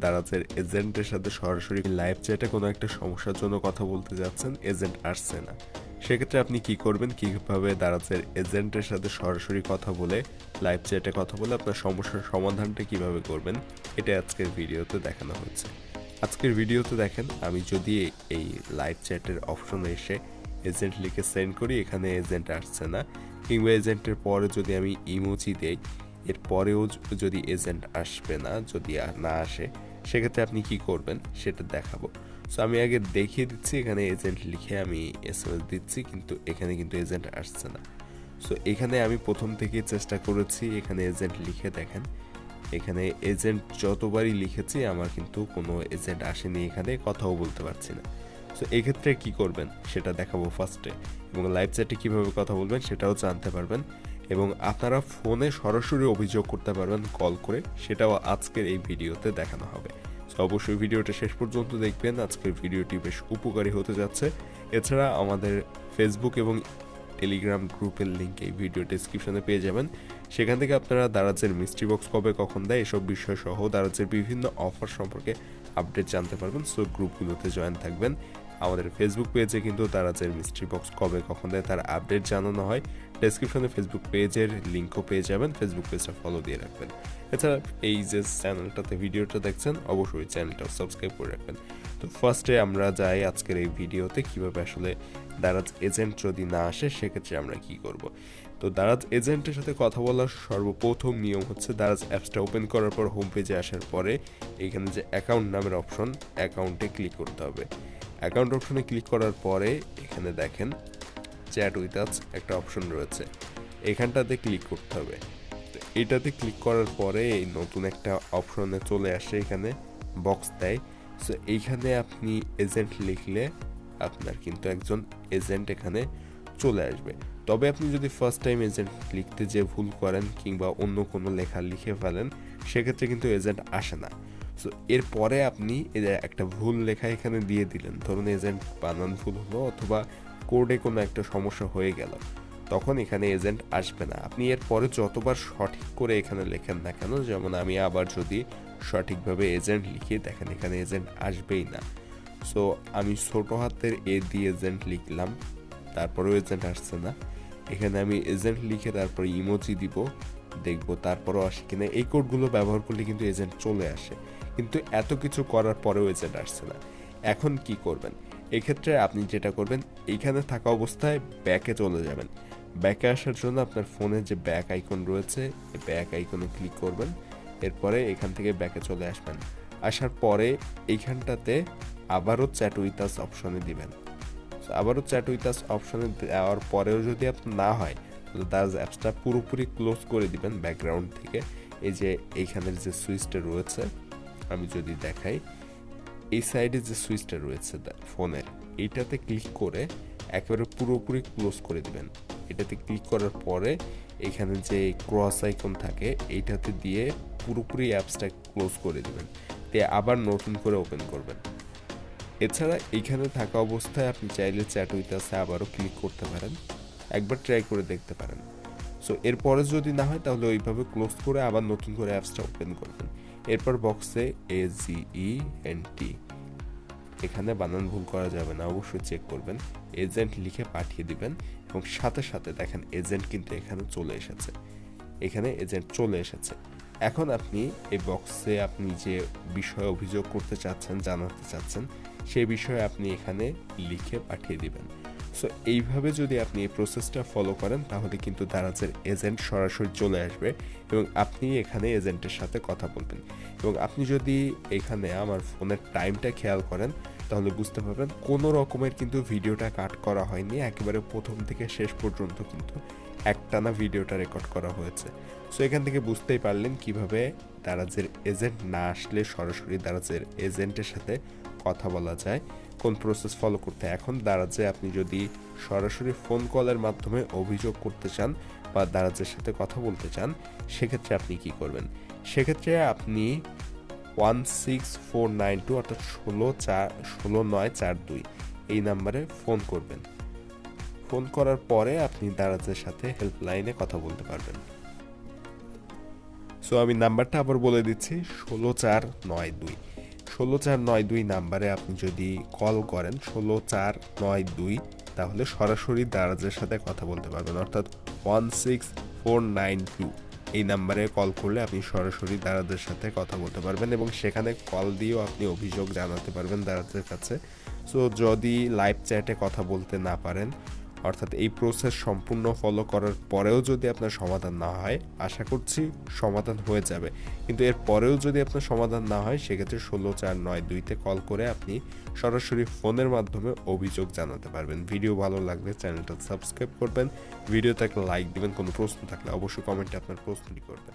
দারাজের এজেন্টের সাথে সরাসরি লাইভ চ্যাটে কোনো একটা সমস্যার জন্য কথা বলতে যাচ্ছেন, এজেন্ট আসছে না। সেক্ষেত্রে আপনি কি করবেন, কিভাবে দারাজের এজেন্টের সাথে সরাসরি কথা বলে লাইভ চ্যাটে কথা বলে আপনার সমস্যার সমাধানটা কিভাবে করবেন, এটা আজকের ভিডিওতে দেখানো হচ্ছে। আজকের ভিডিওতে দেখেন, আমি যদি এই লাইভ চ্যাটের অপশনে এসে এজেন্ট লিখে সেন্ড করি, এখানে এজেন্ট আসছে না, কিংবা এজেন্টের পরে যদি আমি ইমোজি দেই, এর পরেও যদি এজেন্ট আসবে না, যদি না আসে, সেক্ষেত্রে আপনি কি করবেন সেটা দেখাবো। সো আমি আগে দেখিয়ে দিচ্ছি, এখানে এজেন্ট লিখে আমি এসএমএস দিচ্ছি, কিন্তু এখানে কিন্তু এজেন্ট আসছে না। সো এখানে আমি প্রথম থেকেই চেষ্টা করেছি এখানে এজেন্ট লিখে, দেখেন এখানে এজেন্ট যতবারই লিখেছি আমার কিন্তু কোনো এজেন্ট আসেনি, এখানে কথাও বলতে পারছি না। সো এক্ষেত্রে কি করবেন সেটা দেখাবো ফার্স্টে, এবং লাইভ চ্যাটে কীভাবে কথা বলবেন সেটাও জানতে পারবেন, এবং আপনারা ফোনে সরাসরি অভিযোগ করতে পারবেন কল করে, সেটাও আজকের এই ভিডিওতে দেখানো হবে। সো অবশ্যই ভিডিওটা শেষ পর্যন্ত দেখবেন, আজকের ভিডিওটি বেশ উপকারী হতে যাচ্ছে। এছাড়া আমাদের ফেসবুক এবং টেলিগ্রাম গ্রুপের লিঙ্ক এই ভিডিও ডেসক্রিপশনে পেয়ে যাবেন। সেখান থেকে আপনারা দারাজের মিস্ট্রি বক্স কবে কখন দেয় এসব বিষয় সহ দারাজের বিভিন্ন অফার সম্পর্কে আপডেট জানতে পারবেন। সো গ্রুপগুলোতে জয়েন থাকবেন। আমাদের ফেসবুক পেজে কিন্তু দারাজের মিস্ট্রি বক্স কবে কখন দেয় তার আপডেট জানানো হয়। ডেসক্রিপশনে ফেসবুক পেজের লিঙ্কও পেয়ে যাবেন, ফেসবুক পেজটা ফলো দিয়ে রাখবেন। এছাড়া এই যে চ্যানেলটাতে ভিডিওটা দেখছেন, অবশ্যই চ্যানেলটা সাবস্ক্রাইব করে রাখবেন। তো ফার্স্টে আমরা যাই আজকের এই ভিডিওতে কিভাবে আসলে দারাজ এজেন্ট যদি না আসে সেক্ষেত্রে আমরা কি করব। তো দারাজ এজেন্টের সাথে কথা বলার সর্বপ্রথম নিয়ম হচ্ছে, দারাজ অ্যাপসটা ওপেন করার পর হোম পেজে আসার পরে এখানে যে অ্যাকাউন্ট নামের অপশন, অ্যাকাউন্টে ক্লিক করতে হবে। অ্যাকাউন্ট অপশনে ক্লিক করার পরে এখানে দেখেন চ্যাট উইথ আস একটা অপশন রয়েছে, এখানটাতে ক্লিক করতে হবে। তো এটাতে ক্লিক করার পরে এই নতুন একটা অপশনে চলে আসে, এখানে বক্স দেয়। সো এইখানে আপনি এজেন্ট লিখলে আপনার কিন্তু একজন এজেন্ট এখানে চলে আসবে। তবে আপনি যদি ফার্স্ট টাইম এজেন্ট লিখতে যে ভুল করেন কিংবা অন্য কোনো লেখা লিখে ফেলেন, সেক্ষেত্রে কিন্তু এজেন্ট আসে না। সো এরপরে আপনি একটা ভুল লেখা এখানে দিয়ে দিলেন, ধরুন এজেন্ট বানান ভুল হলো অথবা কোডে কোনো একটা সমস্যা হয়ে গেল, তখন এখানে এজেন্ট আসবে না। আপনি এরপরে যতবার সঠিক করে এখানে লেখেন না কেন, যেমন আমি আবার যদি সঠিকভাবে এজেন্ট লিখি, দেখেন এখানে এজেন্ট আসবেই না। সো আমি ছোট হাতের এ দিয়ে এজেন্ট লিখলাম, তারপরেও এজেন্ট আসছে না। এখানে আমি এজেন্ট লিখে তারপরে ইমোজি দিব, দেখবো তারপরেও আসে কিনা। এই কোডগুলো ব্যবহার করলে কিন্তু এজেন্ট চলে আসে, কিন্তু এত কিছু করার পরেও এজেন্ট আসছে না। এখন কি করবেন, এক্ষেত্রে আপনি যেটা করবেন, এইখানে থাকা অবস্থায় ব্যাকে চলে যাবেন। ব্যাকে আসার জন্য আপনার ফোনে যে ব্যাক আইকন রয়েছে, এই ব্যাক আইকনে ক্লিক করবেন। এরপরে এখান থেকে ব্যাকে চলে আসবেন। আসার পরে এইখানটাতে আবারও চ্যাট উইথ আস অপশনে দিবেন। আবারও চ্যাট উইথ আস অপশনে দেওয়ার পরেও যদি আপনার না হয়, তাহলে দারাজ অ্যাপসটা পুরোপুরি ক্লোজ করে দিবেন ব্যাকগ্রাউন্ড থেকে। এই যে এইখানের যে সুইচটা রয়েছে, আমি যদি দেখাই, এই সাইডে যে সুইচটা রয়েছে ফোনের, এইটাতে ক্লিক করে একেবারে পুরোপুরি ক্লোজ করে দিবেন। এটাতে ক্লিক করার পরে এখানে যে ক্রস আইকন থাকে, এইটাতে দিয়ে পুরোপুরি অ্যাপসটা ক্লোজ করে দিবেন, দিয়ে আবার নতুন করে ওপেন করবেন। এছাড়া এইখানে থাকা অবস্থায় আপনি চাইলে চ্যাট উইথ আসে আবারও ক্লিক করতে পারেন, একবার ট্রাই করে দেখতে পারেন। সো এরপরে যদি না হয়, তাহলে ওইভাবে ক্লোজ করে আবার নতুন করে অ্যাপসটা ওপেন করবেন। এরপর বক্সে AGENT, এখানে বানান ভুল করা যাবে না, অবশ্যই চেক করবেন। এজেন্ট লিখে পাঠিয়ে দিবেন, এবং সাথে সাথে দেখেন এজেন্ট কিন্তু এখানে চলে এসেছে, এখানে এজেন্ট চলে এসেছে। এখন আপনি এই বক্সে আপনি যে বিষয়ে অভিযোগ করতে চাচ্ছেন, জানাতে চাচ্ছেন, সেই বিষয়ে আপনি এখানে লিখে পাঠিয়ে দিবেন। সো এইভাবে যদি আপনি এই প্রসেসটা ফলো করেন, তাহলে কিন্তু দারাজের এজেন্ট সরাসরি চলে আসবে এবং আপনি এখানে এজেন্টের সাথে কথা বলবেন। এবং আপনি যদি এখানে আমার ফোনের টাইমটা খেয়াল করেন, তাহলে বুঝতে পারবেন কোনো রকমের কিন্তু ভিডিওটা কাট করা হয়নি, একেবারে প্রথম থেকে শেষ পর্যন্ত কিন্তু একটানা ভিডিওটা রেকর্ড করা হয়েছে। সো এখান থেকে বুঝতেই পারলেন কিভাবে দারাজের এজেন্ট না আসলে সরাসরি দারাজের এজেন্টের সাথে কথা বলা যায়, কোন প্রসেস ফলো করতে। এখন দারাজে আপনি যদি সরাসরি ফোন কলের মাধ্যমে অভিযোগ করতে চান বা দারাজের সাথে কথা বলতে চান, সেক্ষেত্রে আপনি কি করবেন, সেক্ষেত্রে আপনি 16492 অর্থাৎ 16942 এই নাম্বারে ফোন করবেন। ফোন করার পরে আপনি দারাজের সাথে হেল্পলাইনে কথা বলতে পারবেন। সো আমি নাম্বারটা আবার বলে দিচ্ছি, 16492। 16492 নাম্বারে আপনি যদি কল করেন 16492 তাহলে সরাসরি দারাজের সাথে কথা বলতে পারবেন, অর্থাৎ 16492 এই নাম্বারে কল করলে আপনি সরাসরি দারাজের সাথে কথা বলতে পারবেন এবং সেখানে কল দিয়েও আপনি অভিযোগ জানাতে পারবেন দারাজের কাছে। সো যদি লাইভ চ্যাটে কথা বলতে না পারেন, অর্থাৎ এই প্রসেস সম্পূর্ণ ফলো করার পরেও যদি আপনার সমাধান না হয়, আশা করছি সমাধান হয়ে যাবে, কিন্তু এর পরেও যদি আপনার সমাধান না হয় সেক্ষেত্রে 16492-তে কল করে আপনি সরাসরি ফোনের মাধ্যমে অভিযোগ জানাতে পারবেন। ভিডিও ভালো লাগলে চ্যানেলটা সাবস্ক্রাইব করবেন, ভিডিওতে একটা লাইক দিবেন, কোনো প্রশ্ন থাকলে অবশ্যই কমেন্টে আপনার প্রশ্নটি করবেন।